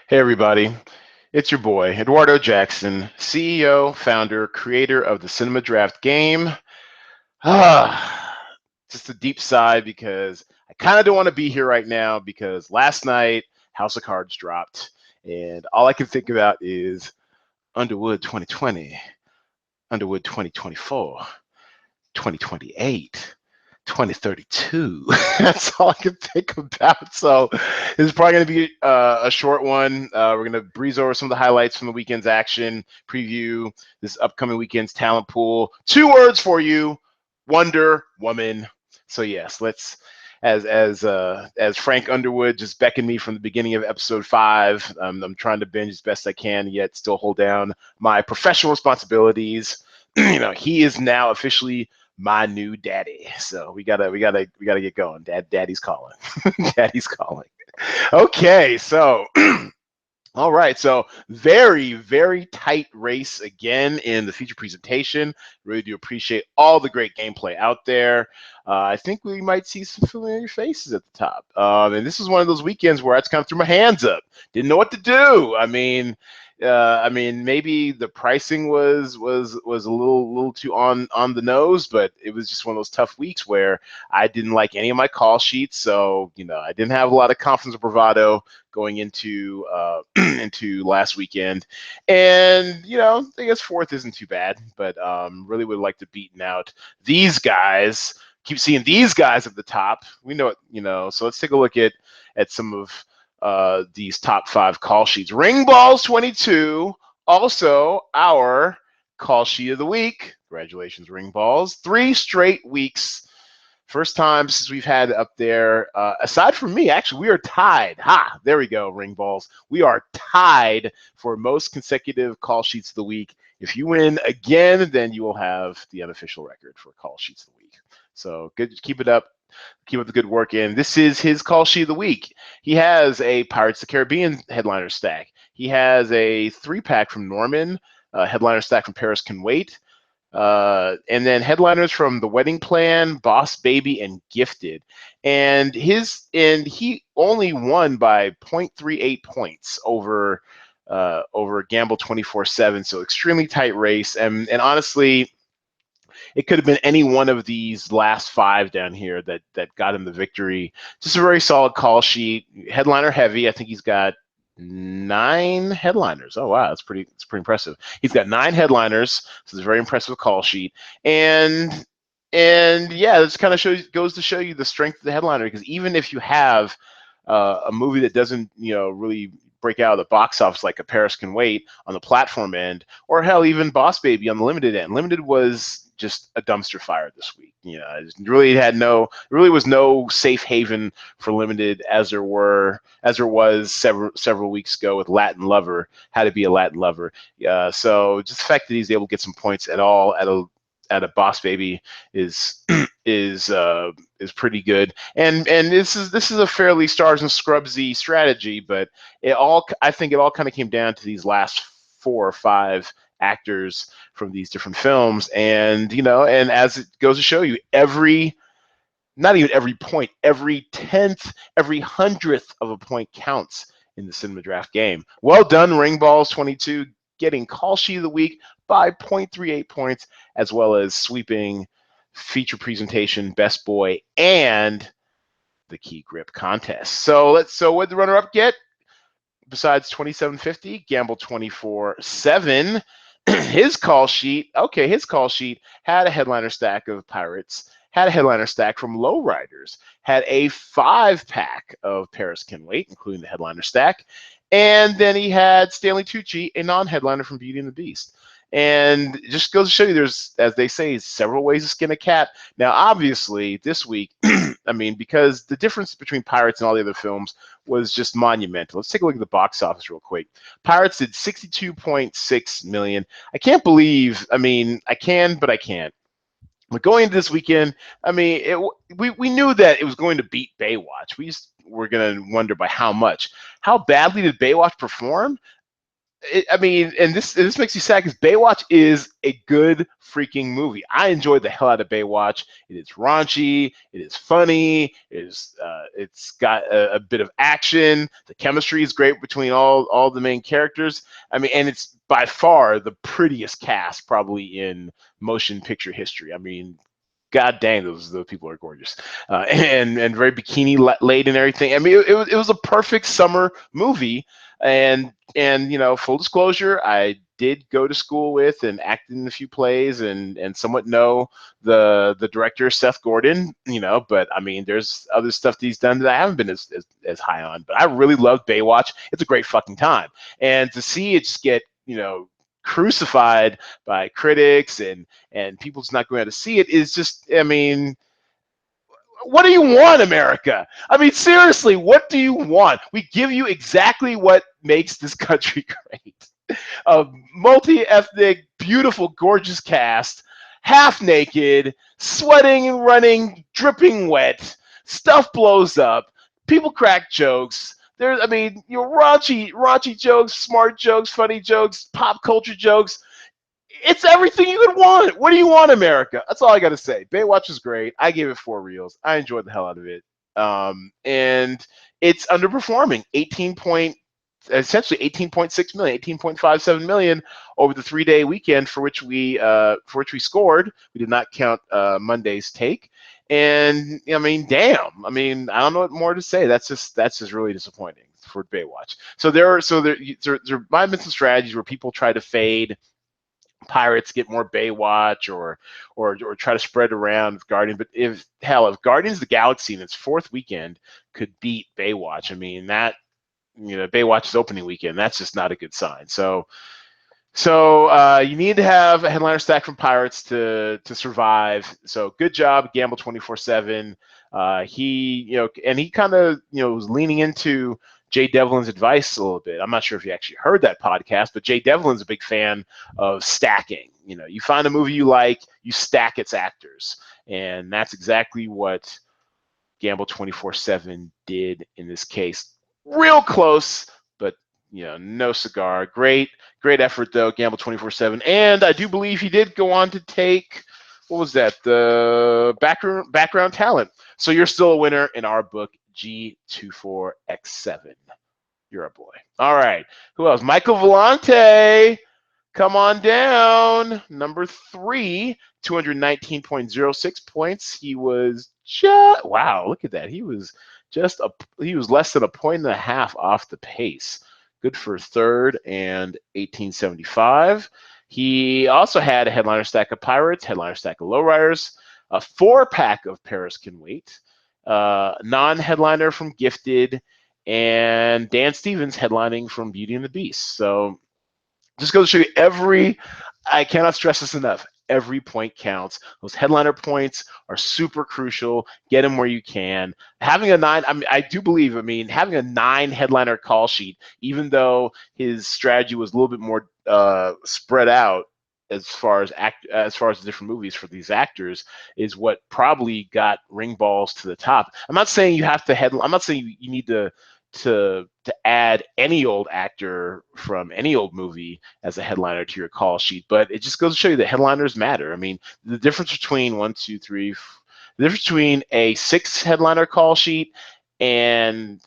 Hey everybody, it's your boy Eduardo Jackson, CEO, founder, creator of the Cinema Draft Game. Just a deep sigh because I kind of don't want to be here right now because last night House of Cards dropped and all I can think about is Underwood 2020, Underwood 2024, 2028. 2032. That's all I can think about. So this is probably going to be a short one. We're going to breeze over some of the highlights from the weekend's action, preview this upcoming weekend's talent pool. 2 words for you: Wonder Woman. So yes, let's. As Frank Underwood just beckoned me from the beginning of episode 5, I'm trying to binge as best I can, yet still hold down my professional responsibilities. He is now officially my new daddy. So we gotta get going. Daddy's calling. Daddy's calling. Okay, so all right, so very, very tight race again in the feature presentation. Really do appreciate all the great gameplay out there. I think we might see some familiar faces at the top. And this is one of those weekends where I just kind of threw my hands up. Didn't know what to do. Maybe the pricing was a little too on the nose, but it was just one of those tough weeks where I didn't like any of my call sheets, so I didn't have a lot of confidence or bravado going into into last weekend. And I guess fourth isn't too bad, but really would like to beaten out these guys. Keep seeing these guys at the top. We know it. So let's take a look at some of these top 5 call sheets. Ring Balls 22, also our call sheet of the week. Congratulations, Ring Balls. 3 straight weeks. First time since we've had it up there. Aside from me, actually, we are tied. There we go, Ring Balls. We are tied for most consecutive call sheets of the week. If you win again, then you will have the unofficial record for call sheets of the week. So good, keep it up. Keep up the good work. And this is his call sheet of the week. He has a Pirates of the Caribbean headliner stack. He has a 3-pack from Norman, headliner stack from Paris Can Wait. And then headliners from The Wedding Plan, Boss Baby, and Gifted. And he only won by 0.38 points over Gamble 24/7. So extremely tight race. And honestly, it could have been any one of these last 5 down here that got him the victory. Just a very solid call sheet. Headliner heavy. I think he's got 9 headliners. Oh wow, it's pretty impressive. He's got 9 headliners, so it's a very impressive call sheet. And yeah, this kind of goes to show you the strength of the headliner, because even if you have a movie that doesn't really break out of the box office like A Paris Can Wait on the platform end, or hell, even Boss Baby on the limited end. Limited was just a dumpster fire this week. It really was no safe haven for limited as there was several weeks ago with Latin Lover. How to Be a Latin Lover. So just the fact that he's able to get some points at all at a Boss Baby is is pretty good. And this is a fairly stars and scrubsy strategy, but I think it all kind of came down to these last 4 or 5 actors from these different films. And and as it goes to show you, not even every point, every 10th, every 100th of a point counts in the Cinema Draft Game. Well done, Ring Balls 22, getting call sheet of the week by 0.38 points, as well as sweeping feature presentation, best boy, and the key grip contest. So what did the runner-up get? Besides 2750, Gamble 24/7. His call sheet had a headliner stack of Pirates, had a headliner stack from Lowriders, had a 5-pack of Paris Can Wait, including the headliner stack, and then he had Stanley Tucci, a non-headliner from Beauty and the Beast. And it just goes to show you there's, as they say, several ways to skin a cat. Now, obviously, this week, because the difference between Pirates and all the other films was just monumental. Let's take a look at the box office real quick. Pirates did 62.6 million. I can't believe, I can, but I can't. But going into this weekend, we knew that it was going to beat Baywatch. We just were going to wonder by how much. How badly did Baywatch perform? I mean, and this makes you sad because Baywatch is a good freaking movie. I enjoyed the hell out of Baywatch. It is raunchy. It is funny. It's got a bit of action. The chemistry is great between all the main characters. I mean, and it's by far the prettiest cast probably in motion picture history. I mean, God dang, those people are gorgeous, and very bikini laden and everything. I mean, it was a perfect summer movie. And full disclosure, I did go to school with and acted in a few plays and somewhat know the director Seth Gordon. But I mean, there's other stuff that he's done that I haven't been as high on. But I really loved Baywatch. It's a great fucking time, and to see it just get crucified by critics and people just not going out to see it is just, I mean, what do you want, America? I mean, seriously, what do you want? We give you exactly what makes this country great. A multi-ethnic, beautiful, gorgeous cast, half naked, sweating, running, dripping wet, stuff blows up, people crack jokes. There's, I mean, raunchy jokes, smart jokes, funny jokes, pop culture jokes. It's everything you could want. What do you want, America? That's all I got to say. Baywatch is great. I gave it 4 reels. I enjoyed the hell out of it. And it's underperforming. Essentially 18.6 million, 18.57 million over the 3-day weekend for which we scored. We did not count Monday's take. And I mean, damn. I mean, I don't know what more to say. That's just really disappointing for Baywatch. So there might have been some strategies where people try to fade Pirates, get more Baywatch, or try to spread around Guardian. But if Guardians of the Galaxy in its 4th weekend could beat Baywatch, I mean that Baywatch's opening weekend, that's just not a good sign. So you need to have a headliner stack from Pirates to survive. So good job, Gamble 24/7. He kind of was leaning into Jay Devlin's advice a little bit. I'm not sure if you actually heard that podcast, but Jay Devlin's a big fan of stacking. You find a movie you like, you stack its actors, and that's exactly what Gamble 24/7 did in this case. Real close, but no cigar. Great effort though, Gamble 24/7, and I do believe he did go on to take, what was that, the background talent. So you're still a winner in our book, G24X7. You're a boy. All right. Who else? Michael Vellante. Come on down. Number 3, 219.06 points. He was wow, look at that. He was less than a point and a half off the pace. Good for 3rd and 1875. He also had a headliner stack of Pirates, headliner stack of Lowriders, a 4-pack of Paris Can Wait, non-headliner from Gifted, and Dan Stevens headlining from Beauty and the Beast. So just goes to show you I cannot stress this enough, every point counts. Those headliner points are super crucial. Get them where you can. Having a 9, I do believe, having a 9 headliner call sheet, even though his strategy was a little bit more spread out as far as the different movies for these actors, is what probably got ring balls to the top. I'm not saying you have to I'm not saying you need to add any old actor from any old movie as a headliner to your call sheet, but it just goes to show you that headliners matter. I mean, the difference between the difference between a 6 headliner call sheet and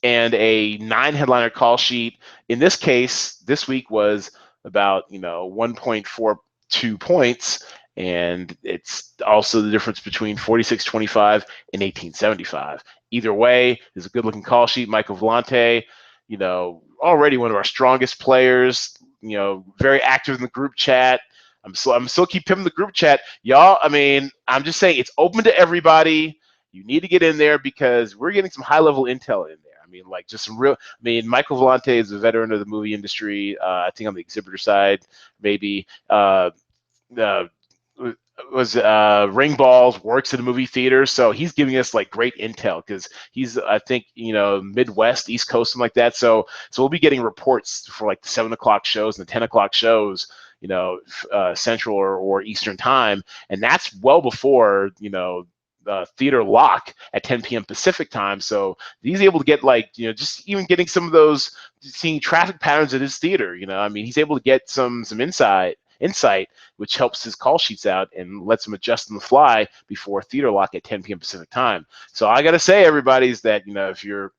a 9 headliner call sheet in this case this week was about 1.42 points, and it's also the difference between 46.25 and 18.75. Either way, is a good-looking call sheet. Michael Vellante, already one of our strongest players. Very active in the group chat. I'm still keep him in the group chat, y'all. I'm just saying it's open to everybody. You need to get in there because we're getting some high-level intel in there. Just some real. Michael Vellante is a veteran of the movie industry. I think on the exhibitor side, maybe. Was Ring Balls, works in a movie theater, so he's giving us great intel because he's, I think, Midwest, East Coast, something like that. So we'll be getting reports for the 7 o'clock shows and the 10 o'clock shows, Central or Eastern time, and that's well before theater lock at 10 p.m. Pacific time. So he's able to get like, just even getting some of those, seeing traffic patterns at his theater. I mean, he's able to get some insight, which helps his call sheets out and lets him adjust on the fly before theater lock at 10 p.m. Pacific time. So I gotta say, everybody, is that if you're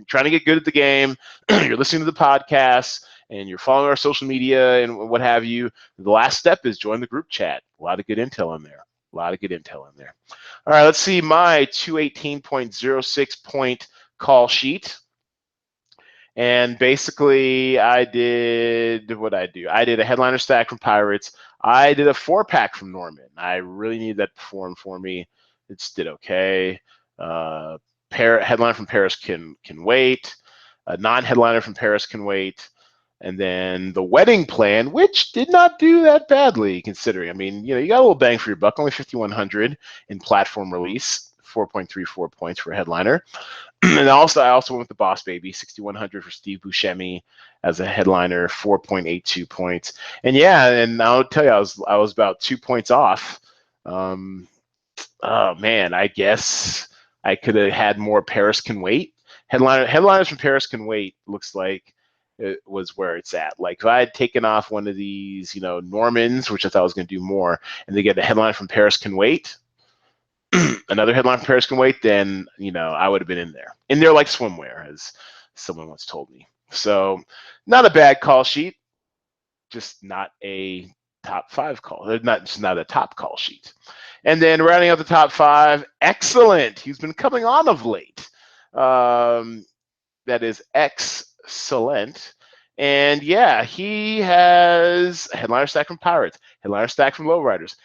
trying to get good at the game, you're listening to the podcast and you're following our social media and what have you, the last step is join the group chat. A lot of good intel in there. All right, let's see my 218.06 point call sheet. And basically, I did a headliner stack from Pirates. I did a 4-pack from Norman. I really need that to perform for me. It just did okay. Headliner from Paris can wait. A non-headliner from Paris can wait. And then the wedding plan, which did not do that badly, considering. I mean, you got a little bang for your buck, only 5,100 in platform release, 4.34 points for a headliner. And I also went with the Boss Baby, 6,100 for Steve Buscemi as a headliner, 4.82 points. And yeah, and I'll tell you, I was about 2 points off. Oh man, I guess I could have had more Paris Can Wait. Headliners from Paris Can Wait looks like it was where it's at. Like if I had taken off one of these, Normans, which I thought I was going to do more, and they get a headline from Paris Can Wait, another headline from Paris Can Wait, then I would have been in there like swimwear, as someone once told me. So not a bad call sheet, just not a top 5 call. Just not a top call sheet. And then rounding out the top 5, excellent. He's been coming on of late. That is excellent. And yeah, he has a headliner stack from Pirates, headliner stack from Lowriders,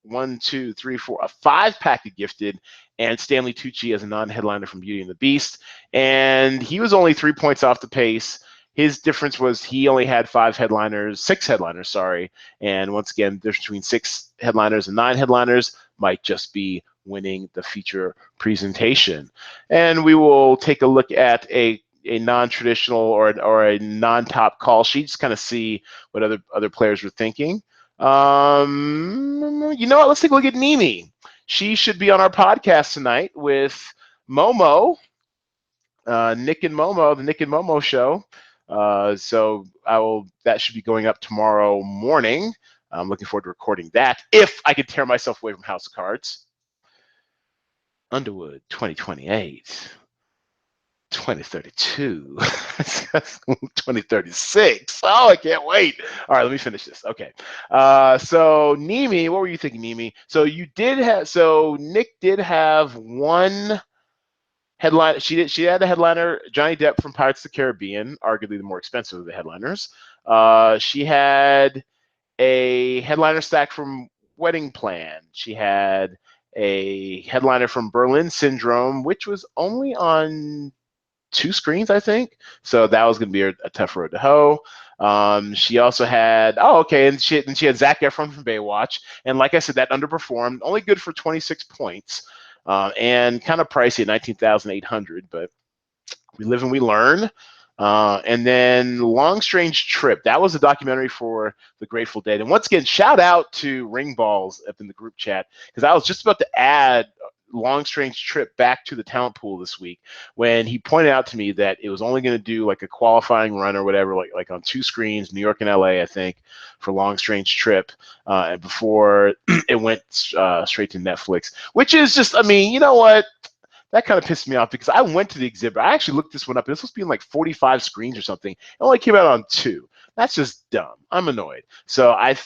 1, 2, 3, 4, a 5-pack of Gifted, and Stanley Tucci as a non-headliner from Beauty and the Beast. And he was only 3 points off the pace. His difference was he only had 6 headliners, sorry. And once again, the difference between 6 headliners and 9 headliners might just be winning the feature presentation. And we will take a look at a non-traditional or a non-top call sheet, just kind of see what other players were thinking. You know what? Let's take a look at Nimi. She should be on our podcast tonight with Momo, Nick and Momo, the Nick and Momo show. So that should be going up tomorrow morning. I'm looking forward to recording that if I could tear myself away from House of Cards. Underwood 2028. 2032, 2036. Oh, I can't wait. All right, let me finish this. Okay. So Nimi, what were you thinking, Nimi? So Nick did have one headline. She had a headliner, Johnny Depp from Pirates of the Caribbean, arguably the more expensive of the headliners. She had a headliner stack from Wedding Plan. She had a headliner from Berlin Syndrome, which was only on 2 screens, I think. So that was going to be a tough road to hoe. She also had, and she had Zac Efron from Baywatch. And like I said, that underperformed, only good for 26 points, and kind of pricey at 19,800, but we live and we learn. And then Long Strange Trip. That was a documentary for the Grateful Dead. And once again, shout out to Ring Balls up in the group chat, because I was just about to add Long Strange Trip back to the talent pool this week when he pointed out to me that it was only going to do like a qualifying run or whatever, like on 2 screens, New York and LA, I think, for Long Strange Trip, and before it went straight to Netflix, which is just, I mean, you know what? That kind of pissed me off because I went to the exhibit. I actually looked this one up. It was supposed to be in like 45 screens or something. It only came out on 2. That's just dumb. I'm annoyed. So I'm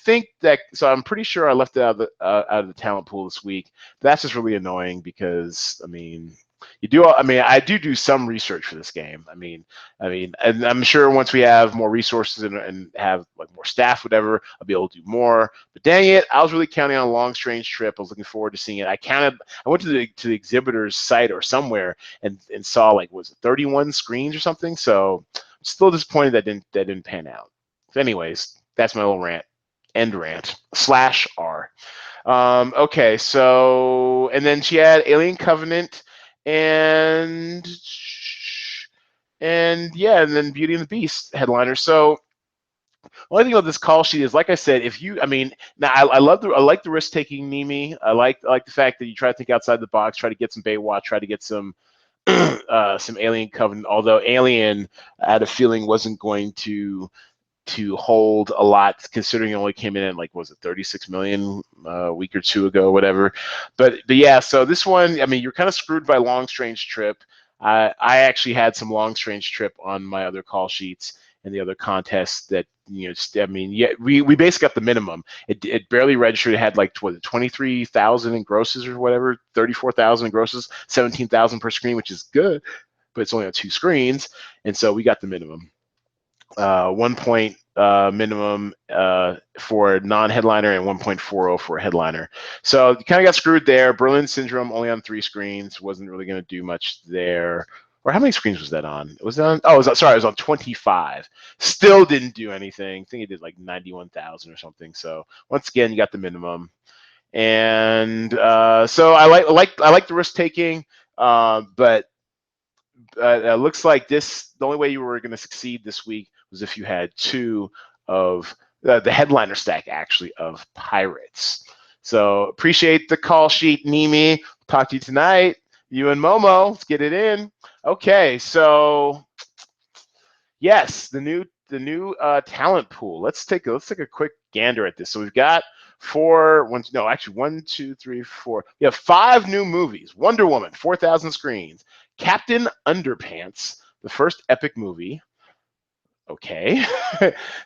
pretty sure I left it out of the talent pool this week. That's just really annoying because, I mean, I do some research for this game. I mean, and I'm sure once we have more resources and have like more staff, whatever, I'll be able to do more. But dang it, I was really counting on a Long Strange Trip. I was looking forward to seeing it. I went to the exhibitor's site or somewhere and saw like, was it 31 screens or something? So I'm still disappointed that didn't pan out. So anyways, that's my little rant. End rant /R. Okay, so and then she had Alien Covenant. And then Beauty and the Beast headliner. So Only thing about this call sheet is, like I said, if you, I mean, now I like the risk taking, Nimi. I like the fact that you try to think outside the box, try to get some Baywatch, try to get some some Alien Covenant. Although Alien, I had a feeling wasn't going to hold a lot, considering it only came in at, like, was it 36 million a week or two ago, whatever. But yeah, so this one, I mean, you're kind of screwed by Long Strange Trip. I actually had some Long Strange Trip on my other call sheets and the other contests that, I mean, yeah, we basically got the minimum. It barely registered. It had, like, what, 23,000 in grosses or whatever, 34,000 in grosses, 17,000 per screen, which is good, but it's only on 2 screens, and so we got the minimum. 1 point minimum for non-headliner and 1.40 for a headliner. So you kind of got screwed there. Berlin Syndrome only on 3 screens, wasn't really going to do much there. Or how many screens was that on? It was on, oh, sorry, it was on 25. Still didn't do anything. I think it did like 91,000 or something. So once again, you got the minimum. And so I like the risk taking, but looks like the only way you were going to succeed this week was if you had 2 of the headliner stack, actually, of Pirates. So appreciate the call sheet, Nimi. Talk to you tonight. You and Momo, let's get it in. Okay, so yes, the new talent pool. Let's take a quick gander at this. So we've got 1, 2, 3, 4. We have 5 new movies. Wonder Woman, 4,000 screens. Captain Underpants, the first epic movie. Okay.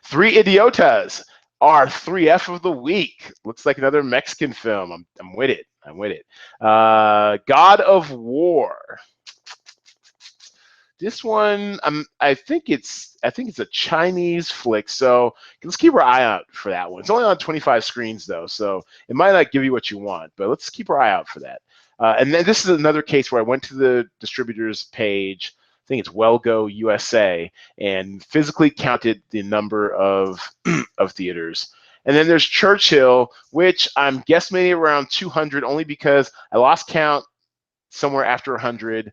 3 Idiotas, our 3F of the week. Looks like another Mexican film. I'm with it. I'm with it. God of War. This one, I think it's a Chinese flick, so let's keep our eye out for that one. It's only on 25 screens though, so it might not give you what you want, but let's keep our eye out for that. And then this is another case where I went to the distributor's page, I think it's Wellgo USA, and physically counted the number of of theaters. And then there's Churchill, which I'm guesstimating around 200, only because I lost count somewhere after 100.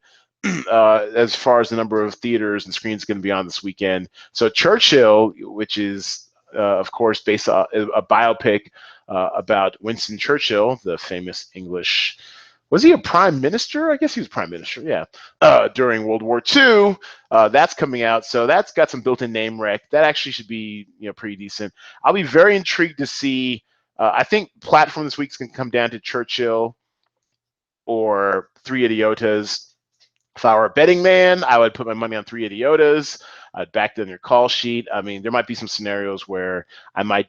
As far as the number of theaters and screens going to be on this weekend. So Churchill, which is, of course, based on a biopic about Winston Churchill, the famous English, was he a prime minister? I guess he was prime minister, yeah, during World War II. That's coming out, so that's got some built-in name rec. That actually should be, pretty decent. I'll be very intrigued to see. I think platform this week's going to come down to Churchill or 3 Idiotas. If I were a betting man, I would put my money on 3 Idiotas. I'd back them in your call sheet. I mean, there might be some scenarios where I might.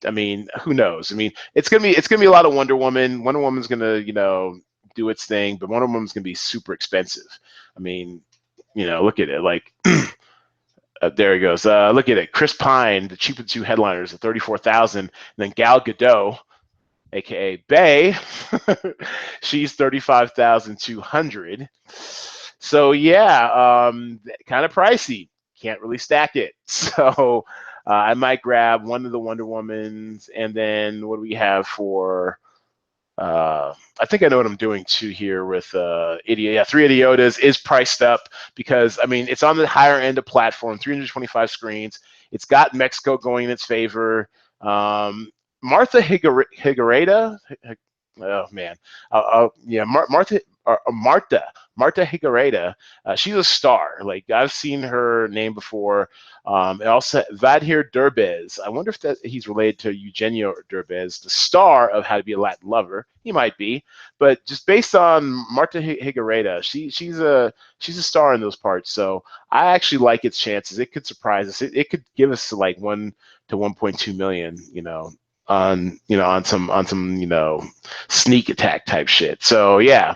I mean, who knows? I mean, it's gonna be a lot of Wonder Woman. Wonder Woman's gonna, do its thing, but Wonder Woman's gonna be super expensive. I mean, look at it. Like, there he goes. Look at it. Chris Pine, the cheapest 2 headliners at 34,000, and then Gal Gadot, aka Bay, she's 35,200. So yeah, kind of pricey. Can't really stack it. So I might grab one of the Wonder Womans, and then what do we have for? I think I know what I'm doing too here with Idiot. Yeah, 3 Idiotas is priced up because, I mean, it's on the higher end of platform, 325 screens. It's got Mexico going in its favor. Martha Higareda. Oh man, yeah, Marta Higareda. She's a star. Like, I've seen her name before. And also Vadhir Derbez. I wonder if he's related to Eugenio Derbez, the star of How to Be a Latin Lover. He might be, but just based on Marta Higareda, she's a star in those parts. So I actually like its chances. It could surprise us. It could give us like 1 to 1.2 million. On some sneak attack type shit. So yeah.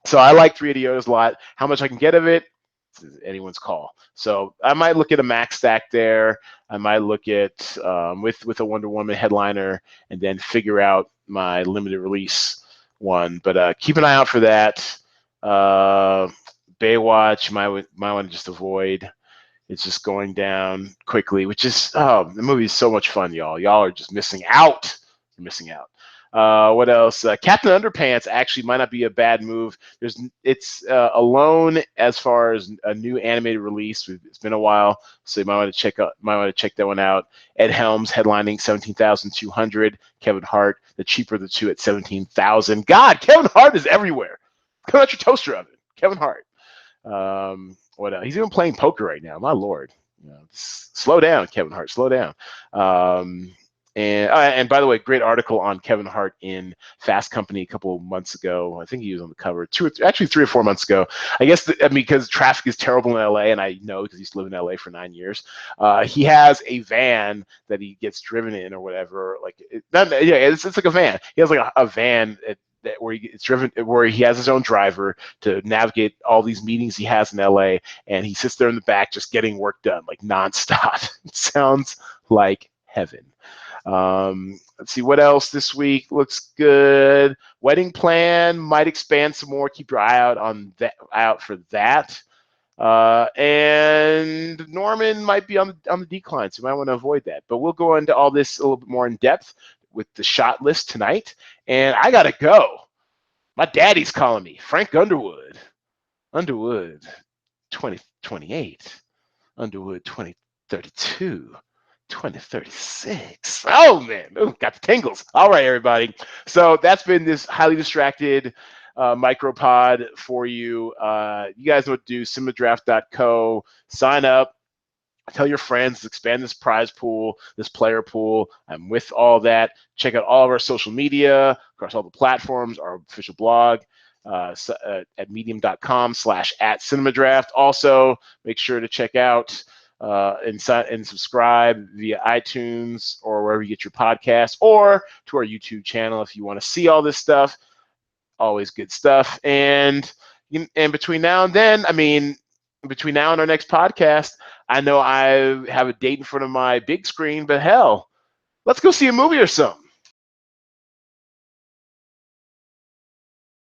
So I like 3 Idiotas a lot. How much I can get of it, it's anyone's call. So I might look at a max stack there. I might look at with a Wonder Woman headliner, and then figure out my limited release one. But keep an eye out for that. Baywatch, might want to just avoid. It's just going down quickly, which is, the movie is so much fun, y'all. Y'all are just missing out. You're missing out. What else? Captain Underpants actually might not be a bad move. It's alone as far as a new animated release. It's been a while, so you might want to check that one out. Ed Helms headlining 17,200. Kevin Hart, the cheaper of the two, at 17,000. God, Kevin Hart is everywhere. Come out your toaster oven, Kevin Hart. What else? He's even playing poker right now. My lord, slow down, Kevin Hart. Slow down. And by the way, great article on Kevin Hart in Fast Company a couple of months ago. I think he was on the cover actually 3 or 4 months ago. I guess because traffic is terrible in LA, and I know because he used to live in LA for 9 years. He has a van that he gets driven in or whatever. It's like a van. He has like a van where it's driven, where he has his own driver to navigate all these meetings he has in LA, and he sits there in the back just getting work done like nonstop. It sounds like heaven. Let's see what else this week looks good. Wedding Plan might expand some more. Keep your eye out for that. And Norman might be on the decline, so you might want to avoid that. But we'll go into all this a little bit more in depth with the shot list tonight. And I gotta go. My daddy's calling me. Frank Underwood 2028. Underwood 2032. 2036. Oh man, got the tingles. All right, everybody. So that's been this highly distracted micropod for you. You guys know what to do. cinemadraft.co. Sign up. Tell your friends, expand this prize pool, this player pool. I'm with all that. Check out all of our social media across all the platforms, our official blog at medium.com/@cinemadraft. Also, make sure to check out and subscribe via iTunes or wherever you get your podcasts, or to our YouTube channel if you want to see all this stuff. Always good stuff. And between now and then, between now and our next podcast, I know I have a date in front of my big screen, but hell, let's go see a movie or something.